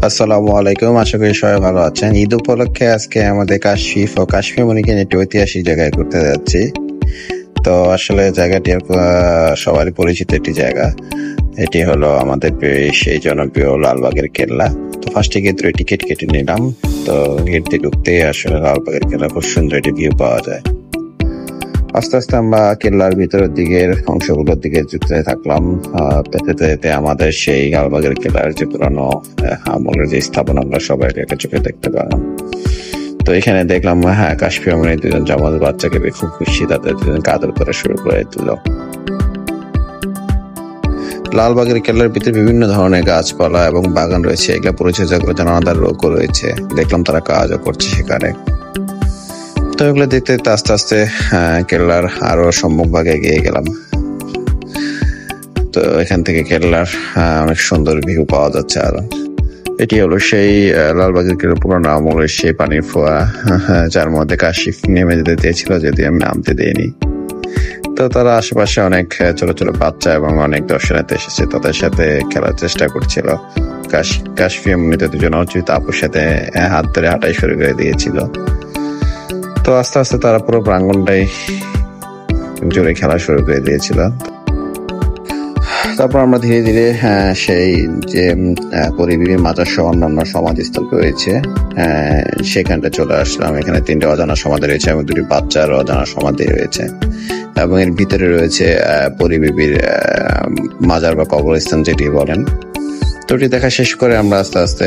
আসসালামু আলাইকুম, আশা করি সবাই ভালো আছেন। ঈদ উপলক্ষে আজকে আমাদের কাশফ ও কাশ্মীর মণিকে একটি ঐতিহাসিক জায়গায় ঘুরতে যাচ্ছি। তো আসলে জায়গাটি সবারই পরিচিত একটি জায়গা। এটি হলো আমাদের সেই জনপ্রিয় লালবাগের কেল্লা। তো ফার্স্টে গিয়ে টিকিট কেটে নিলাম। তো গেট দিয়ে ঢুকতেই আসলে লালবাগের কেল্লা খুব সুন্দর একটি ভিউ পাওয়া যায়। আস্তে আস্তে আমরা কেল্লার ভিতরের দিকের অংশগুলোর দিকে যুক্ত থাকলাম। যেতে আমাদের সেই লালবাগের কেল্লার যে পুরানো আমলের যে স্থাপনাগুলো সবাই একটা চোখে দেখতে পেলাম। তো এখানে দেখলাম কাশ্মীর মানে দুজন জামাত বাচ্চাকে খুব খুশি, তাদের দুজনকে আদর করা শুরু করে দিল। লালবাগের কেল্লার ভিতরে বিভিন্ন ধরনের গাছপালা এবং বাগান রয়েছে, এগুলো পরিচর্যা করে জানালাদার লোকও রয়েছে, দেখলাম তারা কাজও করছে সেখানে। তো এগুলো দেখতে দেখতে আস্তে আস্তে কেল্লার আরো সম্মুখ ভাগে এগিয়ে গেলাম। তো এখান থেকে কেল্লার অনেক সুন্দর ভিউ পাওয়া যাচ্ছে। আরো এটি হলো সেই লালবাগের কেল্লার পুরোনো আমলের সেই পানির ফোয়া, যার মধ্যে কাশিফ নেমে যেতে চেয়েছিল, যদি আমি নামতে দিইনি। তো তারা আশেপাশে অনেক ছোট ছোট বাচ্চা এবং অনেক দর্শনার্থী এসেছে, তাদের সাথে খেলার চেষ্টা করছিল। কাশফি এমনিতে দুজন অর্চিত আপুর সাথে হাত ধরে হাঁটাই শুরু করে দিয়েছিল। তো আস্তে আস্তে তারা পুরো প্রাঙ্গনটাই জোরে খেলা শুরু করে দিয়েছিল। তারপর আমরা ধীরে ধীরে সেই যে পরিবিবির মাজার সহ অন্যান্য সমাধিস্থল রয়েছে সেখানটা চলে আসলাম। এখানে 3টে অজানা সমাধি রয়েছে এবং 2টি বাচ্চার অজানা সমাধি রয়েছে, এবং এর ভিতরে রয়েছে পরিবিবির মাজার বা কবরস্থান যেটি বলেন। তো এটি দেখা শেষ করে আমরা আস্তে আস্তে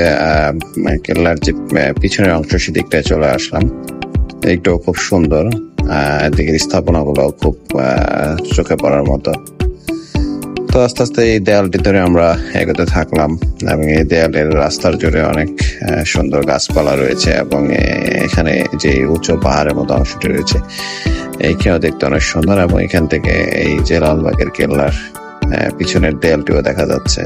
কেল্লার যে পিছনের অংশ সেদিকটায় চলে আসলাম। একটু খুব সুন্দর, এদিকের স্থাপনা গুলো খুব চোখে পড়ার মতো। তো আস্তে আস্তে এই দেয়ালটি ধরে আমরা এগোতে থাকলাম, এবং এই দেয়ালের রাস্তার জুড়ে অনেক সুন্দর গাছপালা রয়েছে, এবং এখানে যে উঁচু পাহাড়ের মতো অংশটি রয়েছে এইখানেও দেখতে অনেক সুন্দর, এবং এখান থেকে এই যে লালবাগের কেল্লার পিছনের দেয়ালটিও দেখা যাচ্ছে।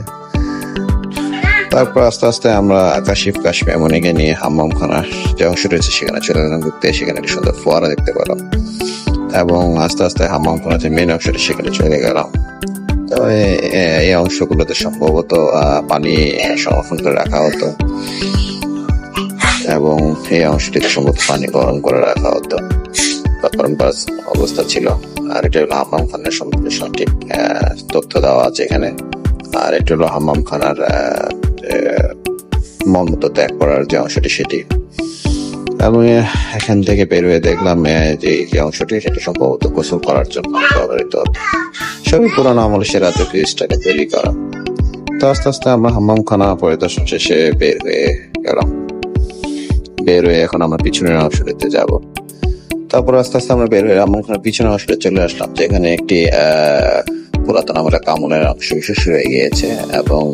তারপর আস্তে আস্তে আমরা কাশ্মীর মণিকে নিয়ে হাম্মামখানার যে অংশ রয়েছে সেখানে চলে গেলাম ঘুরতে। সেখানে একটি সুন্দর ফোয়ারা দেখতে পেলাম, এবং আস্তে আস্তে হাম্মামখানার যে মেন অংশটি সেখানে চলে গেলাম। তো এই অংশগুলোতে সম্ভবত পানি সংরক্ষণ করে রাখা হতো, এবং এই অংশটিতে সম্ভবত পানি গরম করে রাখা হতো, গরম অবস্থা ছিল। আর এটা হলো হাম্মামখানার সম্পর্কে সঠিক তথ্য দেওয়া আছে এখানে। আর এটা হলো হাম্মামখানার মলমূত্র ত্যাগ করার যে অংশটি সেটি। এবং এখান থেকে বের হয়ে দেখলাম যে অংশটি সেটি সম্ভবত গোসল করার জন্য ব্যবহৃত হতো। সবই পুরানো আমলের সে রাজকীয় স্টাইলে তৈরি করা। তো আস্তে আস্তে আমরা হাম্মামখানা পরিদর্শন শেষে বের হয়ে গেলাম। বের হয়ে এখন আমরা পিছনের অংশটিতে যাব। তারপর আস্তে আস্তে আমরা বের হয়ে হাম্মামখানার পিছনের অংশটি চলে আসলাম, যেখানে একটি পুরাতন আমলের কামনের অংশ বিশেষ রয়ে গিয়েছে, এবং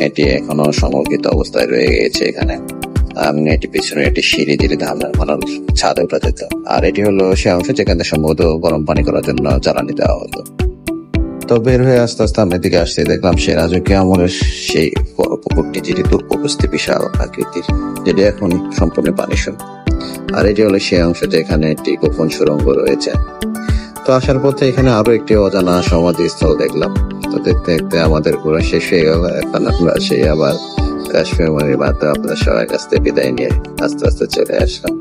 এটি এখনো সংরক্ষিত অবস্থায় রয়ে গিয়েছে এখানে। এটি পিছনে একটি সিঁড়ি দিয়ে হাম্মামখানার ছাদে উঠা যেত। আর এটি হলো সে অংশ যেখানে সম্ভবত গরম পানি করার জন্য জ্বালানি দেওয়া হতো। তো বের হয়ে আস্তে আস্তে আমি এদিকে আসতে দেখলাম সে রাজকীয় আমলের সেই বড় পুকুরটি, যেটি উপস্থিত বিশাল আকৃতির, যেটি এখন সম্পূর্ণ পানি শূন্য। আর এটি হলো সেই অংশ যেখানে একটি গোপন সুড়ঙ্গ রয়েছে। তো আসার পথে এখানে আরো একটি অজানা সমাধিস্থল দেখলাম। তো দেখতে দেখতে আমাদের ঘোরা শেষ হয়ে গেল। এখন আমরা সেই আবার কাশ্মীর মণির মাধ্যমে আপনাদের সবার কাছ থেকে বিদায় নিয়ে আস্তে আস্তে চলে আসলাম।